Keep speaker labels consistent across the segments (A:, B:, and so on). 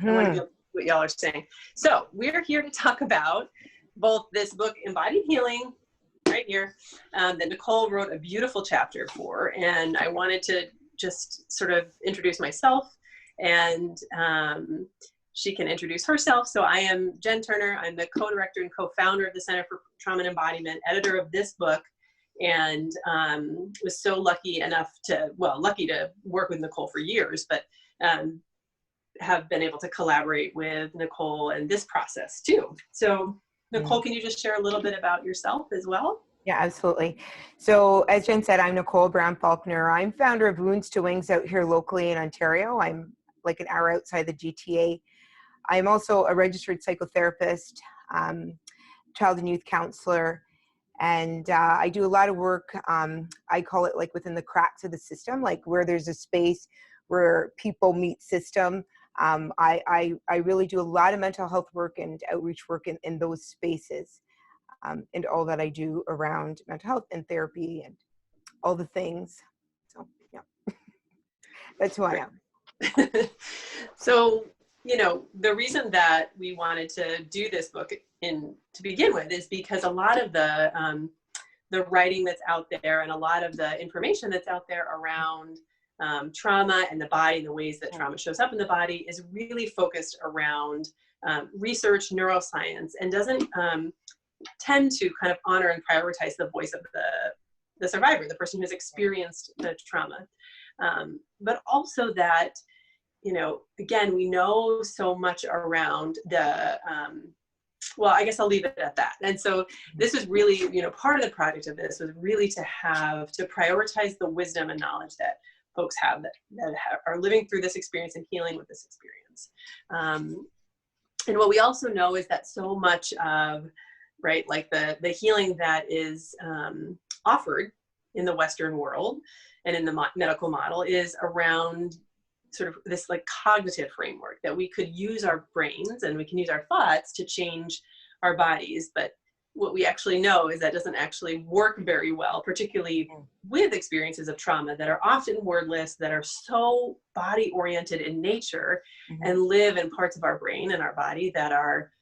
A: I want to know what y'all are saying. So we're here to talk about both this book, Embodied Healing, right here, that Nicole wrote a beautiful chapter for. And I wanted to just sort of introduce myself, and she can introduce herself. So I am Jenn Turner. I'm the co-director and co-founder of the Center for Trauma and Embodiment, editor of this book, and was so lucky to work with Nicole for years, but have been able to collaborate with Nicole in this process too. So Nicole, can you just share a little bit about yourself as well?
B: Yeah, absolutely. So as Jen said, I'm Nicole Brown Faulknor. I'm founder of Wounds to Wings out here locally in Ontario. I'm like an hour outside the GTA. I'm also a registered psychotherapist, child and youth counselor, and I do a lot of work. I call it like within the cracks of the system, like where there's a space where people meet system. I really do a lot of mental health work and outreach work in those spaces, and all that I do around mental health and therapy and all the things. So yeah, that's who I am.
A: So, you know, the reason that we wanted to do this book to begin with is because a lot of the writing that's out there and a lot of the information that's out there around trauma and the body and the ways that trauma shows up in the body is really focused around research, neuroscience, and doesn't tend to kind of honor and prioritize the voice of the survivor, the person who's experienced the trauma. But also that, you know, again, we know so much around well, I guess I'll leave it at that. And so this is really, you know, part of the project of this was really to prioritize the wisdom and knowledge that folks have that are living through this experience and healing with this experience. And what we also know is that so much of, right, like the healing that is offered in the Western world and in the medical model is around sort of this like cognitive framework that we could use our brains and we can use our thoughts to change our bodies. But what we actually know is that doesn't actually work very well, particularly with experiences of trauma that are often wordless, that are so body oriented in nature and live in parts of our brain and our body that are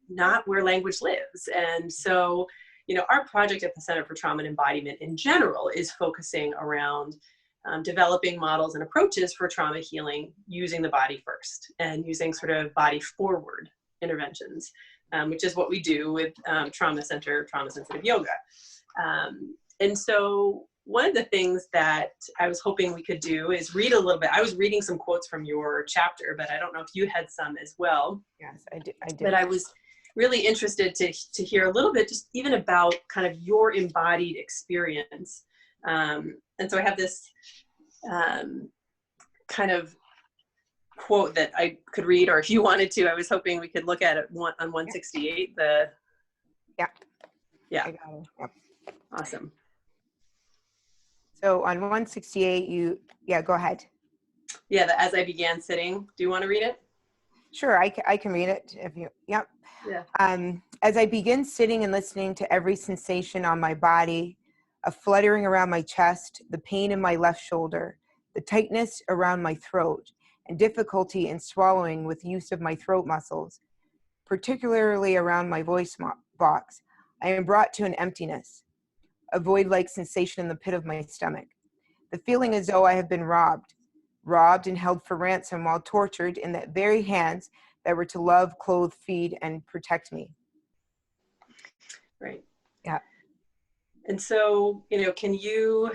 A: not where language lives. And so, you know, our project at the Center for Trauma and Embodiment in general is focusing around developing models and approaches for trauma healing using the body first and using sort of body forward interventions, which is what we do with trauma sensitive yoga. And so one of the things that I was hoping we could do is read a little bit. I was reading some quotes from your chapter, but I don't know if you had some as well.
B: Yes, I did.
A: But I was really interested to hear a little bit just even about kind of your embodied experience. And so I have this kind of quote that I could read, or if you wanted to, I was hoping we could look at it on 168. Yeah.
B: I got it. Yep.
A: Awesome.
B: So on 168, go ahead.
A: Yeah, as I began sitting. Do you want to read it?
B: Sure, I can read it if you, yep.
A: Yeah.
B: As I begin sitting and listening to every sensation on my body, a fluttering around my chest, the pain in my left shoulder, the tightness around my throat, and difficulty in swallowing with use of my throat muscles, particularly around my voice box, I am brought to an emptiness, a void-like sensation in the pit of my stomach. The feeling as though I have been robbed and held for ransom while tortured in the very hands that were to love, clothe, feed, and protect me.
A: Right.
B: Yeah.
A: And so, you know, can you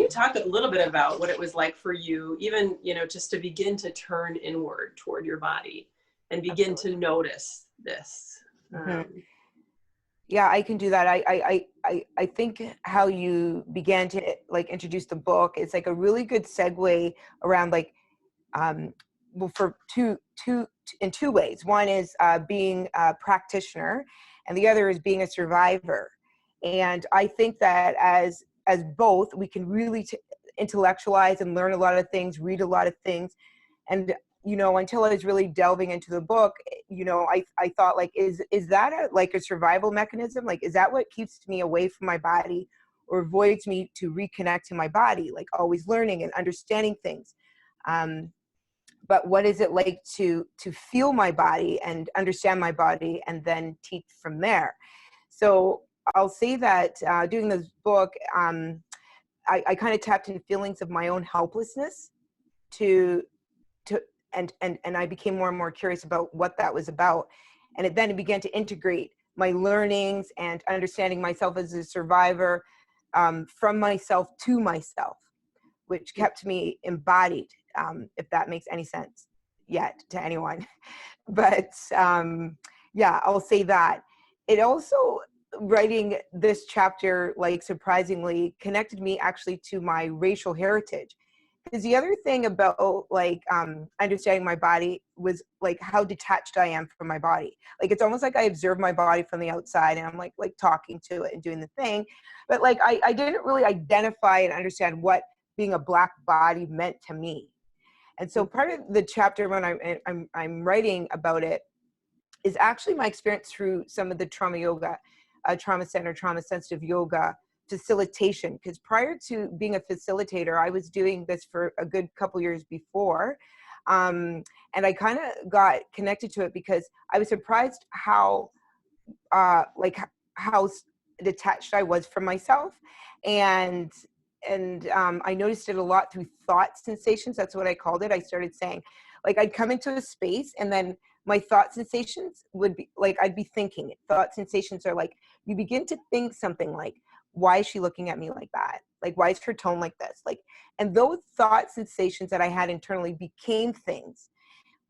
A: talk a little bit about what it was like for you, even, you know, just to begin to turn inward toward your body and begin to notice this?
B: Yeah, I can do that. I think how you began to like introduce the book is like a really good segue around like, well, for in two ways. One is being a practitioner, and the other is being a survivor. And I think that as both, we can really intellectualize and learn a lot of things, read a lot of things. And, you know, until I was really delving into the book, you know, I thought like, is that a survival mechanism? Like, is that what keeps me away from my body or avoids me to reconnect to my body? Like always learning and understanding things. but what is it like to feel my body and understand my body and then teach from there? So I'll say that doing this book, I kind of tapped into feelings of my own helplessness and I became more and more curious about what that was about. And it began to integrate my learnings and understanding myself as a survivor, from myself to myself, which kept me embodied, if that makes any sense yet to anyone. But yeah, I'll say that. It also, writing this chapter, like, surprisingly connected me actually to my racial heritage. Because the other thing about, like, understanding my body was, like, how detached I am from my body. Like, it's almost like I observe my body from the outside and I'm like talking to it and doing the thing. But like, I didn't really identify and understand what being a Black body meant to me. And so part of the chapter when I'm writing about it is actually my experience through some of the trauma yoga, trauma center, trauma sensitive yoga facilitation. Because prior to being a facilitator, I was doing this for a good couple years before. And I kind of got connected to it because I was surprised how, how detached I was from myself. And I noticed it a lot through thought sensations. That's what I called it. I started saying, like, I'd come into a space and then my thought sensations would be like, I'd be thinking it. Thought sensations are like, you begin to think something like, why is she looking at me like that? Like, why is her tone like this? Like, and those thought sensations that I had internally became things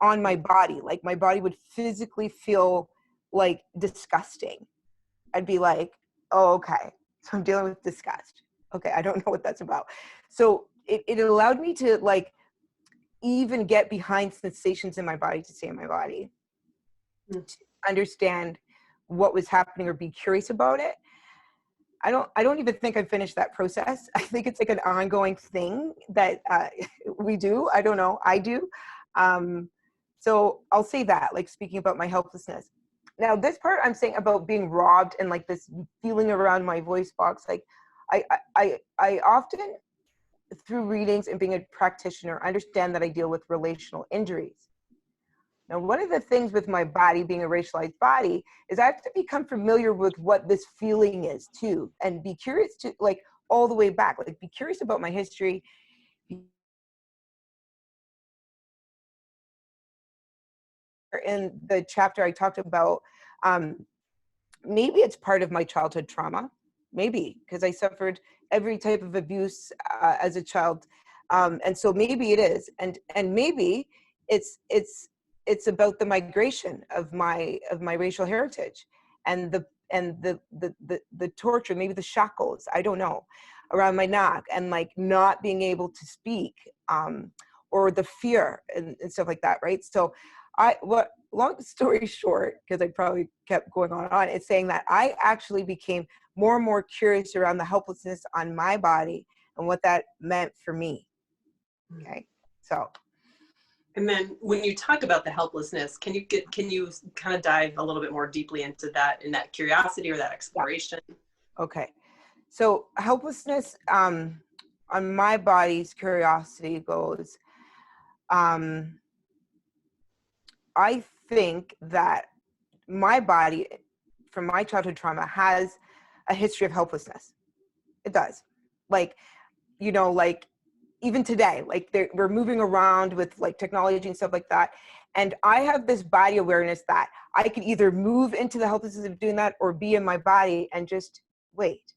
B: on my body. Like, my body would physically feel like disgusting. I'd be like, oh, okay, so I'm dealing with disgust. Okay, I don't know what that's about. So it allowed me to, like, even get behind sensations in my body, to stay in my body, to understand what was happening or be curious about it. I don't even think I finished that process. I think it's like an ongoing thing that we do. I don't know, I do. So I'll say that, like, speaking about my helplessness. Now, this part I'm saying about being robbed and, like, this feeling around my voice box, like, I often, through readings and being a practitioner, understand that I deal with relational injuries. Now, one of the things with my body, being a racialized body, is I have to become familiar with what this feeling is too, and be curious to, like, all the way back, like, be curious about my history. In the chapter I talked about, maybe it's part of my childhood trauma, maybe, because I suffered every type of abuse as a child. And so maybe it is, and maybe it's about the migration of my racial heritage and the torture, maybe the shackles, I don't know, around my neck, and, like, not being able to speak, or the fear and stuff like that, right? So long story short, because I probably kept going on, it's saying that I actually became more and more curious around the helplessness on my body and what that meant for me. Okay, so.
A: And then when you talk about the helplessness, can you kind of dive a little bit more deeply into that, in that curiosity or that exploration?
B: Yeah. Okay, so helplessness, on my body's curiosity goes, I think that my body, from my childhood trauma, has a history of helplessness. It does. Like, you know, like, even today, like, we're moving around with, like, technology and stuff like that. And I have this body awareness that I can either move into the helplessness of doing that or be in my body and just wait.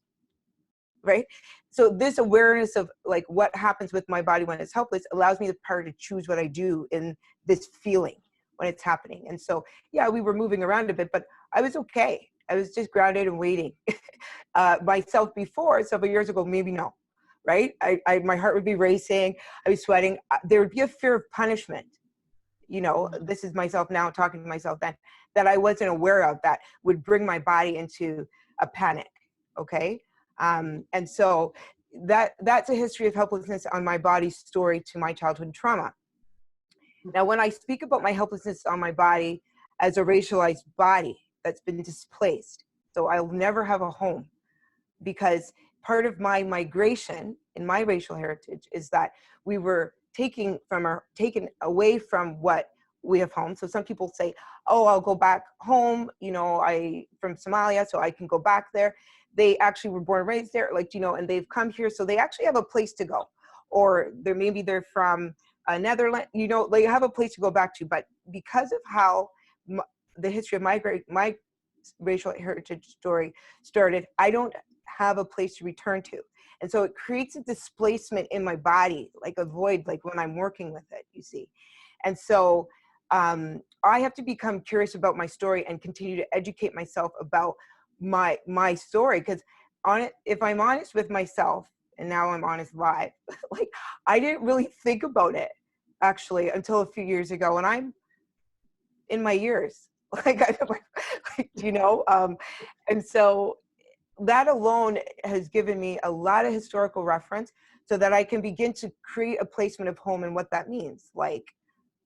B: Right? So this awareness of, like, what happens with my body when it's helpless allows me the power to choose what I do in this feeling when it's happening. And so, yeah, we were moving around a bit, but I was okay. I was just grounded and waiting. Myself before, several years ago, maybe no, right? My heart would be racing. I was sweating. There would be a fear of punishment. You know, this is myself now talking to myself then, that I wasn't aware of, that would bring my body into a panic. Okay. And so that's a history of helplessness on my body's story to my childhood trauma. Now, when I speak about my helplessness on my body as a racialized body that's been displaced, so I'll never have a home, because part of my migration in my racial heritage is that we were taken away from what we have home. So some people say, oh, I'll go back home, you know, from Somalia, so I can go back there. They actually were born and raised there, like, you know, and they've come here, so they actually have a place to go. Or maybe they're from Netherlands, you know, they have a place to go back to. But because of how the history of my racial heritage story started, I don't have a place to return to. And so it creates a displacement in my body, like a void, like when I'm working with it, you see. And so I have to become curious about my story and continue to educate myself about my story. Because if I'm honest with myself, and now I'm honest live, like I didn't really think about it actually until a few years ago, and I'm in my years, like you know, and so that alone has given me a lot of historical reference so that I can begin to create a placement of home and what that means. Like,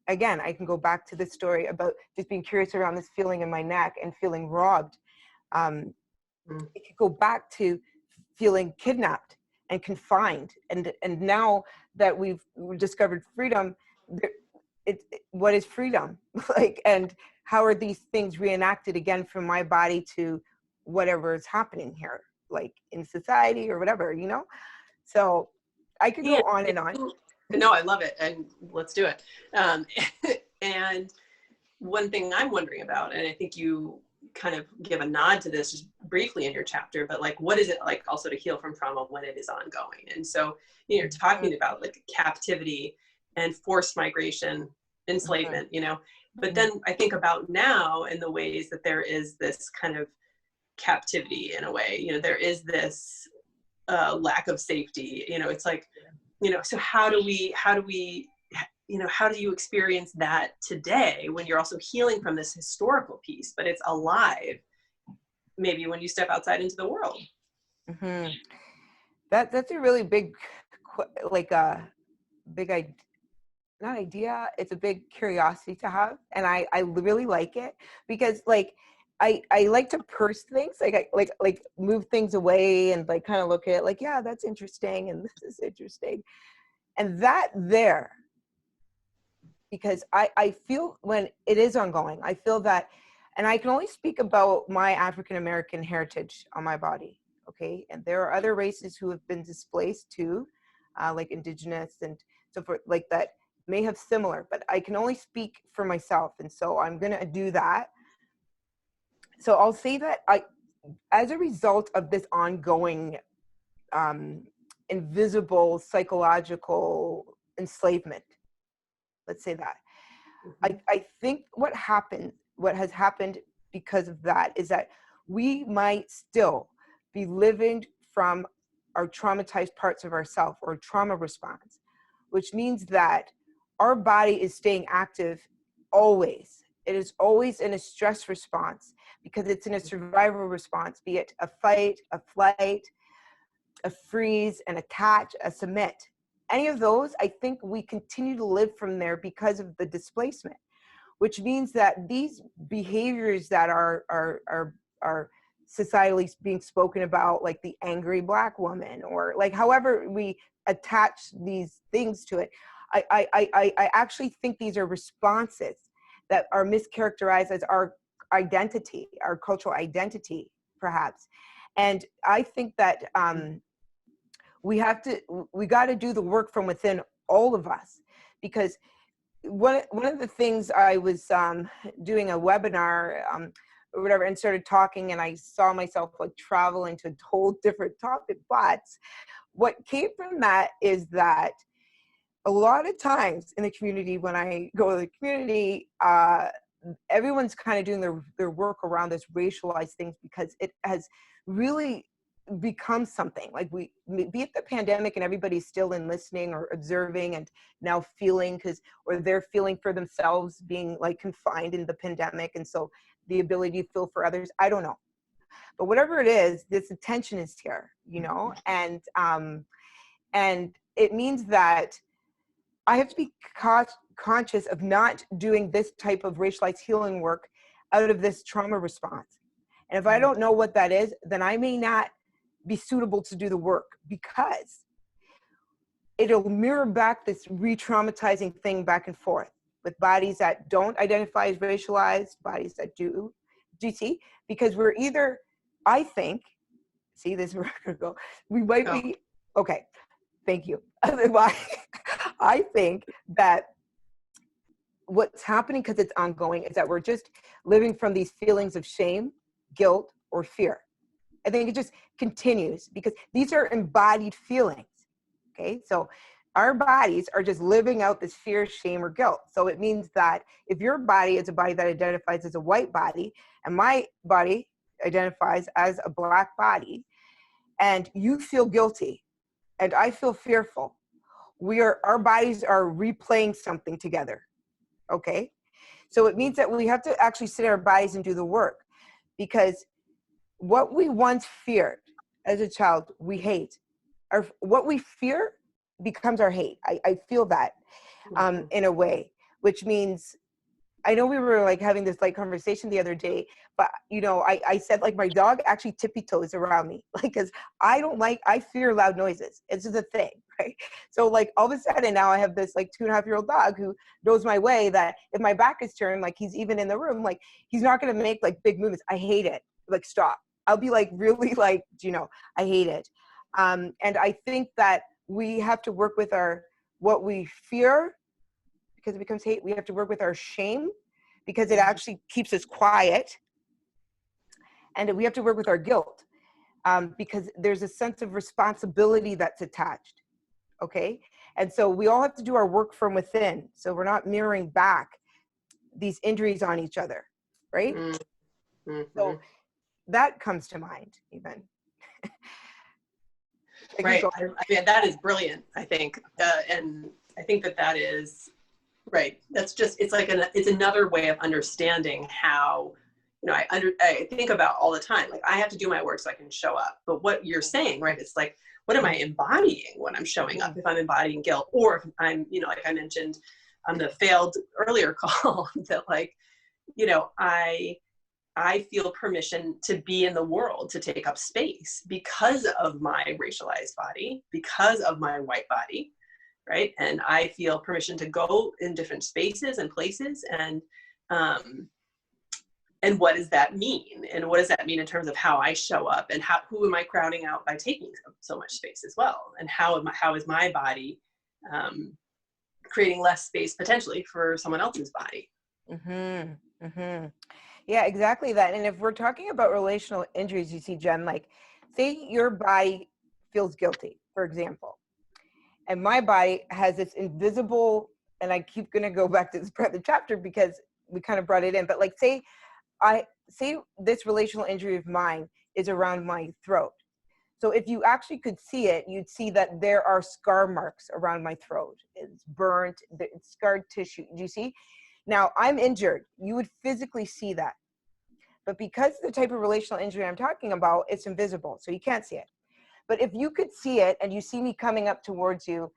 B: again, I can go back to this story about just being curious around this feeling in my neck and feeling robbed. It could go back to feeling kidnapped and confined. And now that we've discovered freedom, what is freedom? Like, and how are these things reenacted again from my body to whatever is happening here, like in society or whatever, you know? So I could go on and on.
A: No, I love it. And let's do it. And one thing I'm wondering about, and I think you kind of give a nod to this just briefly in your chapter, but like, what is it like also to heal from trauma when it is ongoing? And so, you know, you're talking about like captivity and forced migration, enslavement, you know, but then I think about now in the ways that there is this kind of captivity in a way, you know, there is this lack of safety, you know, it's like, you know, so how do we, you know, how do you experience that today when you're also healing from this historical piece, but it's alive, maybe when you step outside into the world?
B: That's a really big, like a big idea. Not idea, it's a big curiosity to have, and I really like it because like I like to purse things, like I like move things away and like kind of look at it like, yeah, that's interesting and this is interesting, and that there, because I feel when it is ongoing, I feel that, and I can only speak about my African American heritage on my body, okay, and there are other races who have been displaced too, like indigenous and so forth, like that may have similar, but I can only speak for myself. And so I'm going to do that. So I'll say that as a result of this ongoing invisible psychological enslavement, let's say that, I think what has happened because of that is that we might still be living from our traumatized parts of ourself or trauma response, which means that our body is staying active always. It is always in a stress response because it's in a survival response, be it a fight, a flight, a freeze, an attach, a submit. Any of those, I think we continue to live from there because of the displacement, which means that these behaviors that are societally being spoken about, like the angry Black woman, or like however we attach these things to it, I actually think these are responses that are mischaracterized as our identity, our cultural identity, perhaps. And I think that we got to do the work from within all of us, because one of the things I was doing a webinar or whatever and started talking, and I saw myself like traveling to a whole different topic, but what came from that is that a lot of times in the community, when I go to the community, everyone's kind of doing their work around this racialized things because it has really become something like be it the pandemic and everybody's still in listening or observing and now feeling or they're feeling for themselves being like confined in the pandemic. And so the ability to feel for others, I don't know. But whatever it is, this attention is here, you know, and it means that I have to be conscious of not doing this type of racialized healing work out of this trauma response. And if I don't know what that is, then I may not be suitable to do the work, because it'll mirror back this re-traumatizing thing back and forth with bodies that don't identify as racialized, bodies that do. Do you see? Because we're either, I think, see this, we're gonna go, we might be, okay, thank you. I think that what's happening, because it's ongoing, is that we're just living from these feelings of shame, guilt, or fear. I think it just continues because these are embodied feelings. Okay, so our bodies are just living out this fear, shame, or guilt. So it means that if your body is a body that identifies as a white body, and my body identifies as a Black body, and you feel guilty, and I feel fearful, our bodies are replaying something together. Okay, so it means that we have to actually sit in our bodies and do the work, because what we once feared as a child, we hate. What we fear becomes our hate. I feel that in a way, which means, I know we were like having this like conversation the other day, but you know, I said like my dog actually tippy toes around me, like, cause I fear loud noises. It's just a thing, right? So like all of a sudden now I have this like 2.5-year-old dog who knows my way, that if my back is turned, like he's even in the room, like he's not going to make like big movements. I hate it. Like, stop. I'll be like, really, like, you know, I hate it. And I think that we have to work with what we fear, because it becomes hate. We have to work with our shame, because it actually keeps us quiet. And we have to work with our guilt, because there's a sense of responsibility that's attached. Okay. And so we all have to do our work from within. So we're not mirroring back these injuries on each other. Right.
A: Mm-hmm.
B: So that comes to mind even.
A: Right. I mean, that is brilliant, I think. And I think that is right. That's just, it's like it's another way of understanding how, you know, I think about all the time, like I have to do my work so I can show up. But what you're saying, right, it's like, what am I embodying when I'm showing up? If I'm embodying guilt, or if I'm, you know, like I mentioned on the failed earlier call, that like, you know, I feel permission to be in the world, to take up space because of my racialized body, because of my white body, right? And I feel permission to go in different spaces and places, and what does that mean? And what does that mean in terms of how I show up, and who am I crowding out by taking so much space as well? And how is my body creating less space potentially for someone else's body?
B: Mm-hmm. Mm-hmm. Yeah, exactly that. And if we're talking about relational injuries, you see, Jen, like say your body feels guilty, for example, and my body has this invisible, and I keep going to go back to this part of the chapter because we kind of brought it in, but like say this relational injury of mine is around my throat. So if you actually could see it, you'd see that there are scar marks around my throat. It's burnt, it's scarred tissue. Do you see? Now, I'm injured. You would physically see that. But because the type of relational injury I'm talking about, it's invisible, so you can't see it. But if you could see it and you see me coming up towards you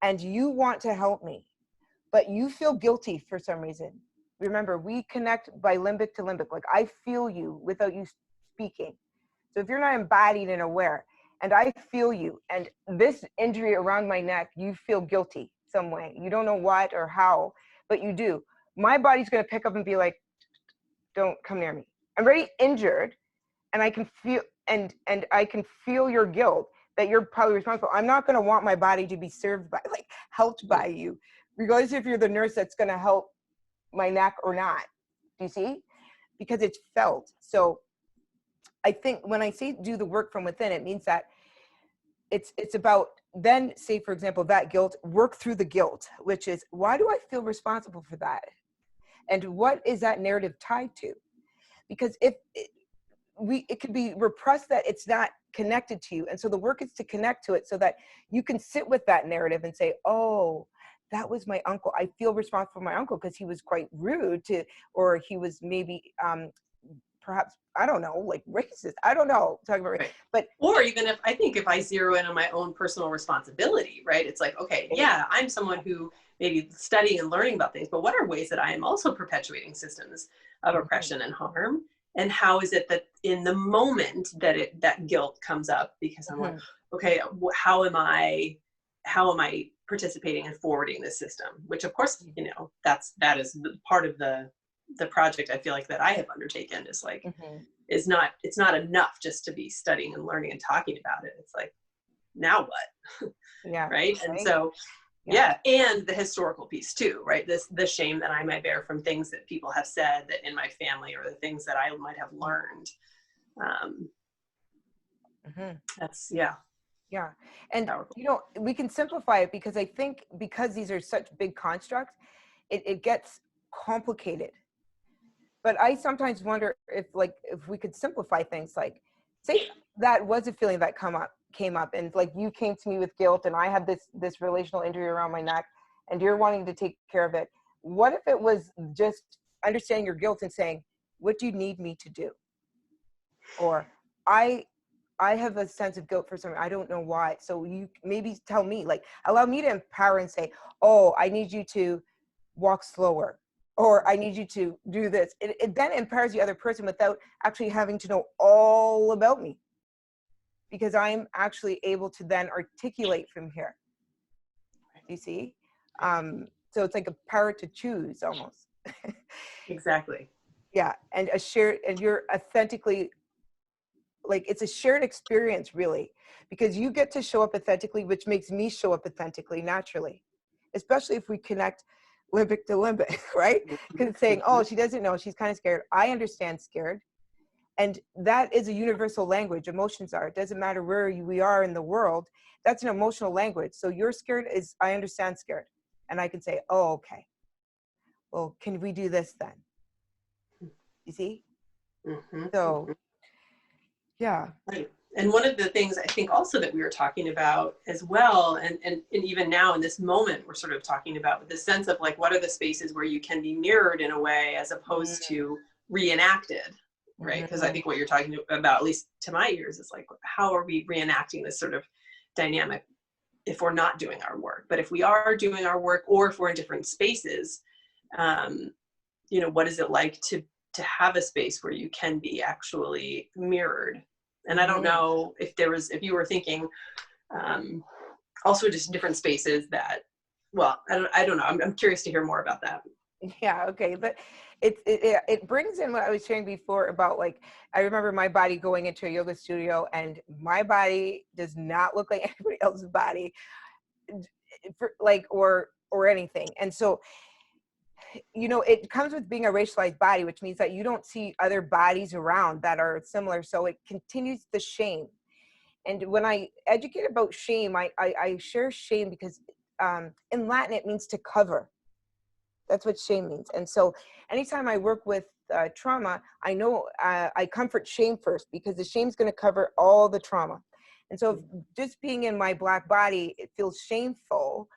B: and you want to help me, but you feel guilty for some reason. Remember, we connect by limbic to limbic. Like I feel you without you speaking. So if you're not embodied and aware, and I feel you, and this injury around my neck, you feel guilty some way. You don't know what or how, but you do. My body's going to pick up and be like, don't come near me. I'm already injured, and I can feel and I can feel your guilt that you're probably responsible. I'm not going to want my body to be served by, like, helped by you, regardless if you're the nurse that's going to help my neck or not. Do you see? Because it's felt. So I think when I say do the work from within, it means that it's about then, say, for example, that guilt, work through the guilt, which is, why do I feel responsible for that? And what is that narrative tied to? Because if it could be repressed, that it's not connected to you. And so the work is to connect to it so that you can sit with that narrative and say, oh, that was my uncle. I feel responsible for my uncle because he was quite rude or he was maybe perhaps, I don't know, like racist. I don't know, talking about race. But
A: or even if I zero in on my own personal responsibility, right? It's like, okay, yeah, I'm someone who maybe studying and learning about things, but what are ways that I am also perpetuating systems of oppression and harm? And how is it that in the moment that that guilt comes up, because I'm like, okay, how am I how am I participating and forwarding this system? Which of course, you know, that is part of the project I feel like that I have undertaken is like, it's not enough just to be studying and learning and talking about it. It's like, now what?
B: Yeah.
A: Right. And so, yeah. And the historical piece too, right? The shame that I might bear from things that people have said that in my family, or the things that I might have learned. That's, yeah.
B: Yeah. And,
A: powerful.
B: you know, we can simplify it because I think because these are such big constructs, it gets complicated. But I sometimes wonder if we could simplify things, like, say that was a feeling that came up and like you came to me with guilt and I had this relational injury around my neck and you're wanting to take care of it. What if it was just understanding your guilt and saying, what do you need me to do? Or I have a sense of guilt for something. I don't know why. So you maybe tell me, like, allow me to empower and say, oh, I need you to walk slower, or I need you to do this. It then empowers the other person without actually having to know all about me, because I'm actually able to then articulate from here. You see? So it's like a power to choose almost.
A: Exactly.
B: Yeah. And you're authentically, like, it's a shared experience really, because you get to show up authentically, which makes me show up authentically naturally, especially if we connect limbic to limbic, right? Because it's saying, oh, she doesn't know, she's kind of scared. I understand scared. And that is a universal language. Emotions are. It doesn't matter where we are in the world. That's an emotional language. So you're scared is, I understand scared. And I can say, oh, okay. Well, can we do this then? You see? So, yeah.
A: Right. And one of the things I think also that we were talking about as well, and even now in this moment, we're sort of talking about the sense of like, what are the spaces where you can be mirrored in a way as opposed to reenacted, right? Because I think what you're talking about, at least to my ears, is like, how are we reenacting this sort of dynamic if we're not doing our work? But if we are doing our work, or if we're in different spaces, you know, what is it like to have a space where you can be actually mirrored? And I don't know if you were thinking also just different spaces that, well, I don't know. I'm curious to hear more about that.
B: Yeah, okay. But it brings in what I was sharing before about, like, I remember my body going into a yoga studio and my body does not look like anybody else's body, or anything. And so, you know, it comes with being a racialized body, which means that you don't see other bodies around that are similar. So it continues the shame. And when I educate about shame, I share shame because in Latin, it means to cover. That's what shame means. And so anytime I work with trauma, I know I comfort shame first, because the shame's going to cover all the trauma. And so just being in my Black body, it feels shameful.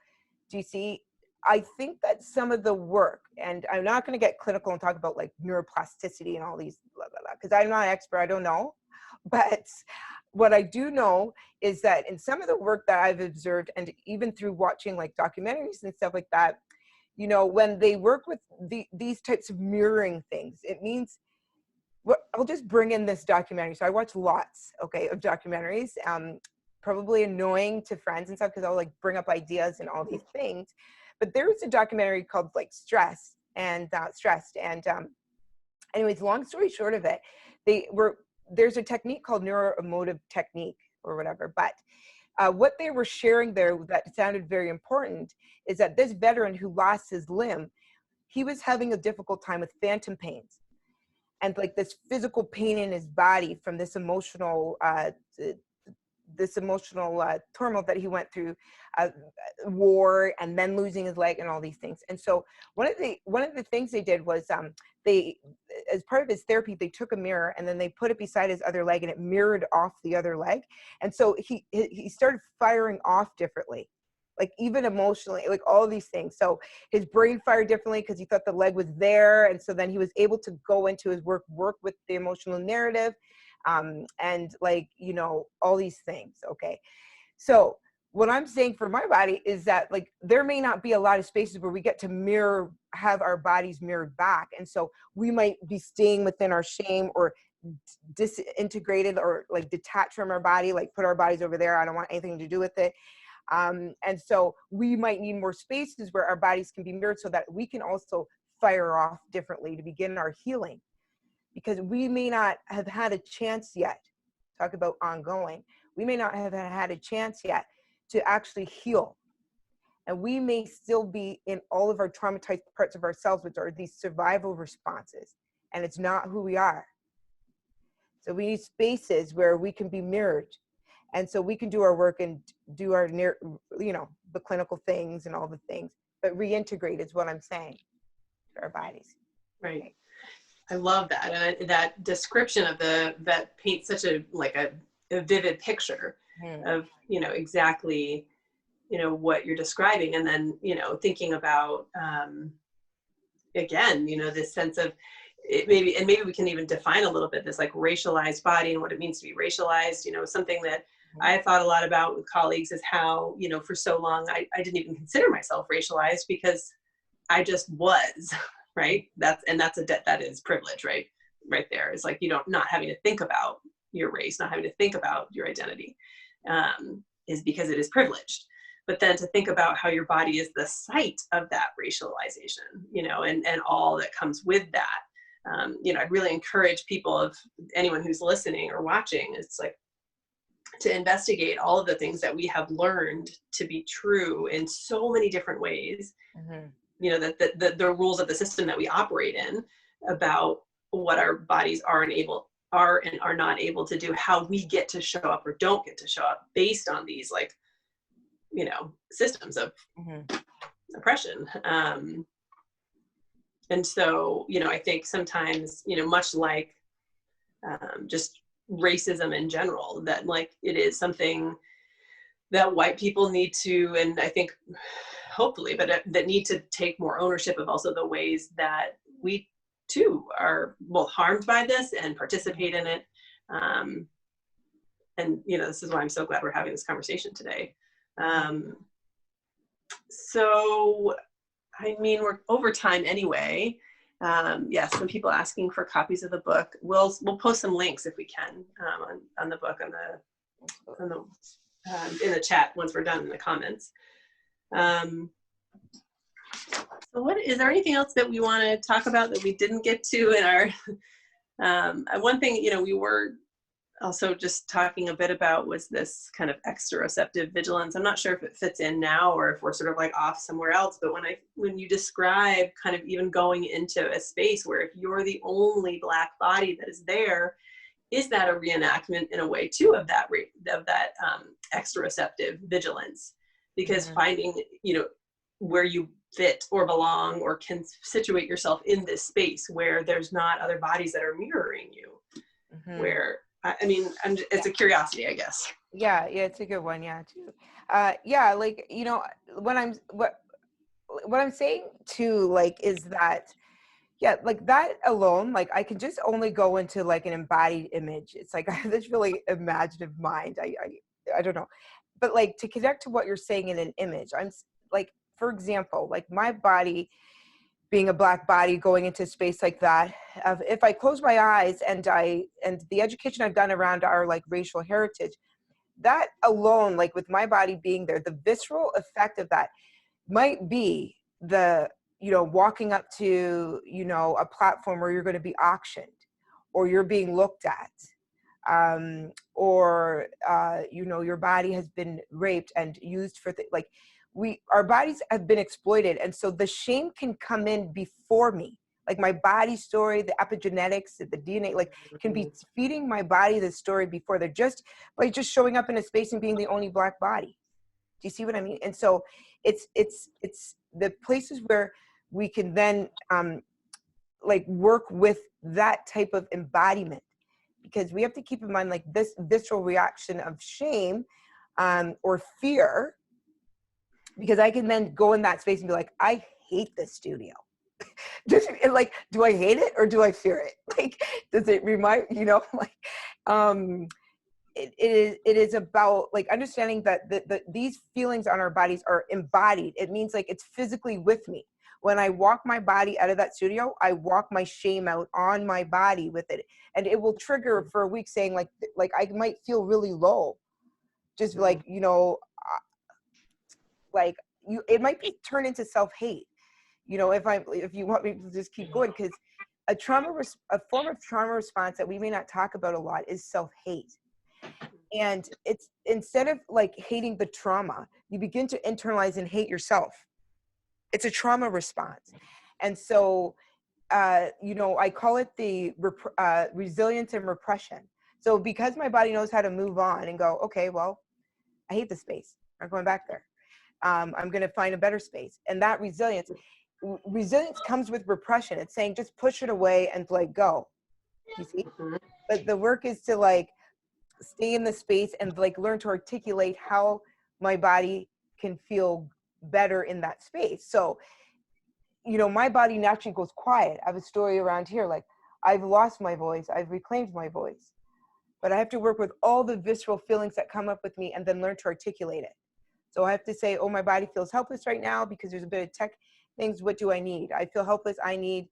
B: Do you see? I think that some of the work, and I'm not going to get clinical and talk about like neuroplasticity and all these blah, blah, blah, because I'm not an expert, I don't know. But what I do know is that in some of the work that I've observed, and even through watching like documentaries and stuff like that, you know, when they work with these types of mirroring things, it means, well, I'll just bring in this documentary. So I watch lots, okay, of documentaries, probably annoying to friends and stuff, because I'll like bring up ideas and all these things. But there was a documentary called like Stressed. And anyways, long story short of it, there's a technique called neuroemotive technique or whatever. But what they were sharing there that sounded very important is that this veteran who lost his limb, he was having a difficult time with phantom pains and like this physical pain in his body from this emotional turmoil that he went through, war, and then losing his leg and all these things. And so one of the things they did was they, as part of his therapy, they took a mirror and then they put it beside his other leg and it mirrored off the other leg. And so he started firing off differently, like even emotionally, like all of these things. So his brain fired differently because he thought the leg was there. And so then he was able to go into his work with the emotional narrative, and like, you know, all these things. Okay. So what I'm saying for my body is that like, there may not be a lot of spaces where we get to have our bodies mirrored back. And so we might be staying within our shame, or disintegrated, or like detached from our body, like put our bodies over there. I don't want anything to do with it. And so we might need more spaces where our bodies can be mirrored so that we can also fire off differently to begin our healing, because we may not have had a chance yet. Talk about ongoing. We may not have had a chance yet to actually heal. And we may still be in all of our traumatized parts of ourselves, which are these survival responses. And it's not who we are. So we need spaces where we can be mirrored. And so we can do our work and do our, the clinical things and all the things, but reintegrate is what I'm saying to our bodies.
A: Right. I love that. And that description of that paints such a vivid picture of, exactly, what you're describing. And then, thinking about, again, this sense of it, maybe we can even define a little bit this like racialized body and what it means to be racialized. Something that I thought a lot about with colleagues is how, for so long, I didn't even consider myself racialized because I just was, right? That is privilege, right? Right there. It's like, not having to think about your race, not having to think about your identity, is because it is privileged. But then to think about how your body is the site of that racialization, and all that comes with that. I'd really encourage people, anyone who's listening or watching, it's like to investigate all of the things that we have learned to be true in so many different ways. That the rules of the system that we operate in about what our bodies are and are not able to do, how we get to show up or don't get to show up based on these systems of oppression. And so, I think sometimes, much like just racism in general, that it is something that white people need to, and I think hopefully, but that need to take more ownership of also the ways that we too are both harmed by this and participate in it. And, this is why I'm so glad we're having this conversation today. So, we're over time anyway. Yes, some people asking for copies of the book. We'll post some links if we can on the book in the chat once we're done in the comments. So is there anything else that we want to talk about that we didn't get to in our, one thing, we were also just talking a bit about was this kind of exteroceptive vigilance. I'm not sure if it fits in now or if we're sort of like off somewhere else, but when you describe kind of even going into a space where if you're the only Black body that is there, is that a reenactment in a way too of that exteroceptive vigilance? Because finding, where you fit or belong or can situate yourself in this space where there's not other bodies that are mirroring you, where, it's a curiosity, I guess.
B: Yeah, it's a good one. Yeah, too. What I'm saying too, is that, that alone, I can just only go into an embodied image. It's I have this really imaginative mind. I don't know, but to connect to what you're saying in an image, I'm for example, my body being a Black body going into space like that, if I close my eyes and the education I've done around our racial heritage, that alone, with my body being there, the visceral effect of that might be the, walking up to, a platform where you're going to be auctioned or you're being looked at, or, your body has been raped and used for our bodies have been exploited. And so the shame can come in before me, my body story, the epigenetics, the DNA, can be feeding my body the story before they're just showing up in a space and being the only Black body. Do you see what I mean? And so it's the places where we can then work with that type of embodiment, because we have to keep in mind this visceral reaction of shame or fear, because I can then go in that space and be I hate this studio. Do I hate it or do I fear it? Does it remind, it is about understanding that these feelings on our bodies are embodied. It means it's physically with me. When I walk my body out of that studio, I walk my shame out on my body with it. And it will trigger for a week saying I might feel really low. Just like it might be turned into self-hate. You know, if you want me to just keep going, because a form of trauma response that we may not talk about a lot is self-hate. And it's, instead of like hating the trauma, you begin to internalize and hate yourself. It's a trauma response. And so, you know, I call it the resilience and repression. So because my body knows how to move on and go, okay, well, I hate this space, I'm not going back there. I'm going to find a better space. And that resilience comes with repression. It's saying, just push it away and like, go, you see? But the work is to like stay in the space and like learn to articulate how my body can feel better in that space. So, you know, my body naturally goes quiet. I have a story around here, like I've lost my voice, I've reclaimed my voice, but I have to work with all the visceral feelings that come up with me and then learn to articulate it. So I have to say, oh, my body feels helpless right now because there's a bit of tech things. What do I need? I feel helpless. I need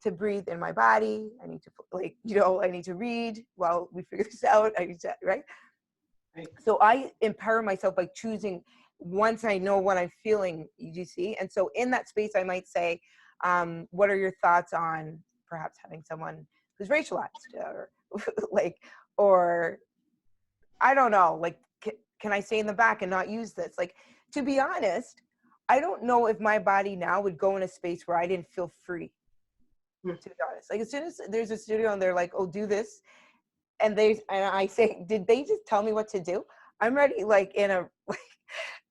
B: to breathe in my body. I need to, like, you know, I need to read while we figure this out. I need to, right? So I empower myself by choosing, once I know what I'm feeling, you see? And so in that space, I might say, what are your thoughts on perhaps having someone who's racialized, or like, or I don't know, like, can I stay in the back and not use this? Like, to be honest, I don't know if my body now would go in a space where I didn't feel free, to be honest. Like, as soon as there's a studio and they're like, oh, do this, and I say, did they just tell me what to do? I'm ready, like, in a, like,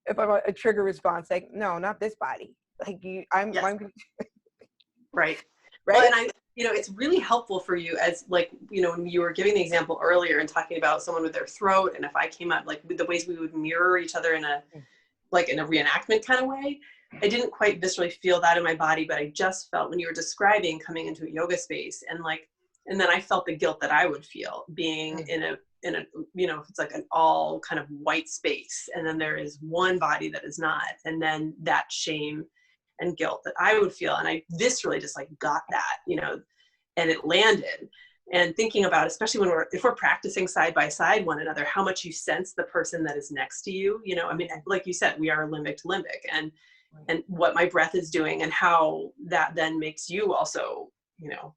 B: if I'm a trigger response, like, no, not this body. Like, I'm
A: right.
B: Right.
A: Well, and you know, it's really helpful for you as, like, you know, when you were giving the example earlier and talking about someone with their throat, and if I came up, like, with the ways we would mirror each other in a, like, in a reenactment kind of way, I didn't quite viscerally feel that in my body, but I just felt when you were describing coming into a yoga space, and like, and then I felt the guilt that I would feel being in a, you know, if it's like an all kind of white space, and then there is one body that is not, and then that shame and guilt that I would feel. And I viscerally just like got that, you know, and it landed. And thinking about, especially when if we're practicing side by side one another, how much you sense the person that is next to you, you know, I mean, like you said, we are limbic to limbic, and what my breath is doing, and how that then makes you also, you know,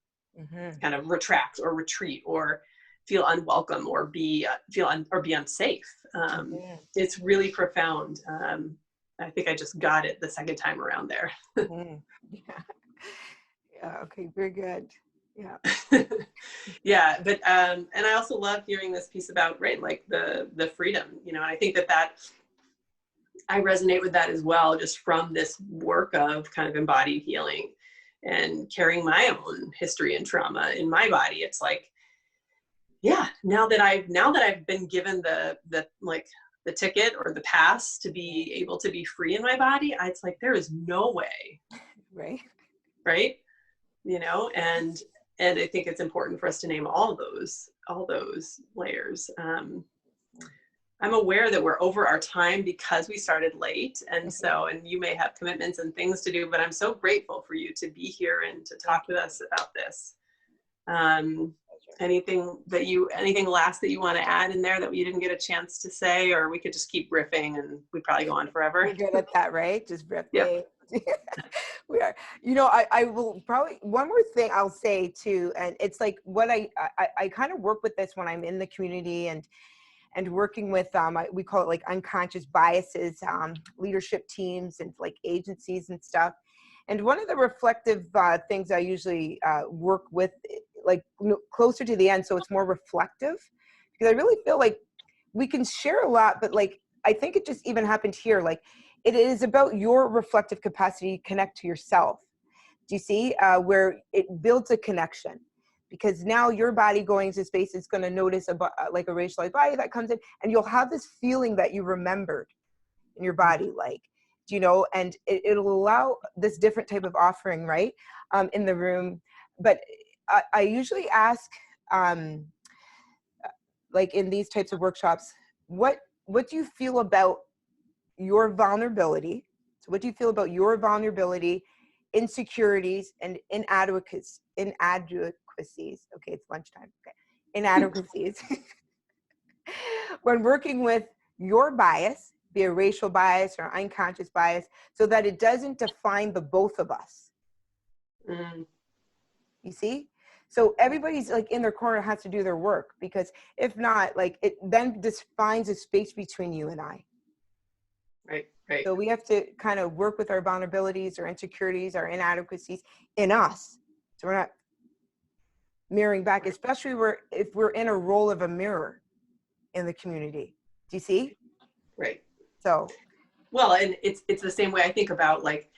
A: kind of retract or retreat or feel unwelcome or be unsafe. It's really profound. I think I just got it the second time around there.
B: Yeah. Okay. Very good. Yeah.
A: Yeah. But, and I also love hearing this piece about, right, like the freedom, you know, and I think that I resonate with that as well, just from this work of kind of embodied healing and carrying my own history and trauma in my body. It's like, yeah, now that I've been given the like the ticket or the pass to be able to be free in my body, it's like, there is no way. Right. You know, and I think it's important for us to name all those layers. I'm aware that we're over our time because we started late, and so, and you may have commitments and things to do, but I'm so grateful for you to be here and to talk with us about this. Anything last that you want to add in there that you didn't get a chance to say, or we could just keep riffing and we'd probably go on forever.
B: We're good at that, right? Just riffing.
A: Yep.
B: We are. You know, I will probably, one more thing I'll say too, and it's like what I kind of work with this when I'm in the community and working with, we call it like unconscious biases, leadership teams and like agencies and stuff. And one of the reflective things I usually work with, like closer to the end, so it's more reflective, because I really feel like we can share a lot, but like, I think it just even happened here. Like, it is about your reflective capacity to connect to yourself. Do you see where it builds a connection? Because now your body going into space is going to notice like a racialized body that comes in, and you'll have this feeling that you remembered in your body, like, you know, and it'll allow this different type of offering, right, in the room. But I usually ask, like in these types of workshops, what do you feel about your vulnerability? So what do you feel about your vulnerability, insecurities, and inadequacies? Okay, it's lunchtime. Okay, inadequacies. When working with your bias, be a racial bias or unconscious bias, so that it doesn't define the both of us. You see? So everybody's like in their corner has to do their work, because if not, like it then defines a space between you and I.
A: Right, right.
B: So we have to kind of work with our vulnerabilities, our insecurities, our inadequacies in us. So we're not mirroring back, especially if we're in a role of a mirror in the community. Do you see?
A: Right.
B: So.
A: Well, and it's the same way I think about, like,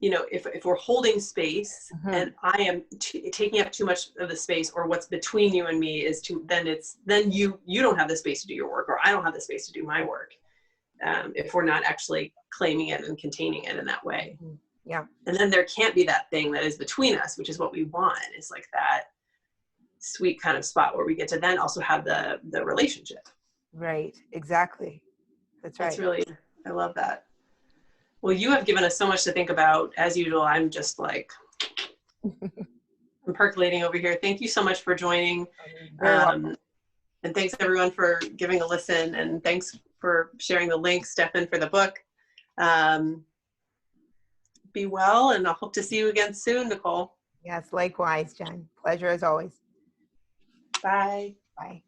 A: you know, if we're holding space and I am taking up too much of the space, or what's between you and me is then you don't have the space to do your work, or I don't have the space to do my work. If we're not actually claiming it and containing it in that way.
B: Yeah.
A: And then there can't be that thing that is between us, which is what we want. It's like that sweet kind of spot where we get to then also have the relationship.
B: Right. Exactly. That's right.
A: That's really, I love that. Well, you have given us so much to think about. As usual, I'm just like, I'm percolating over here. Thank you so much for joining. And thanks everyone for giving a listen, and thanks for sharing the link, Stefan, for the book. Be well, and I hope to see you again soon, Nicole.
B: Yes, likewise, Jen. Pleasure as always.
A: Bye.
B: Bye.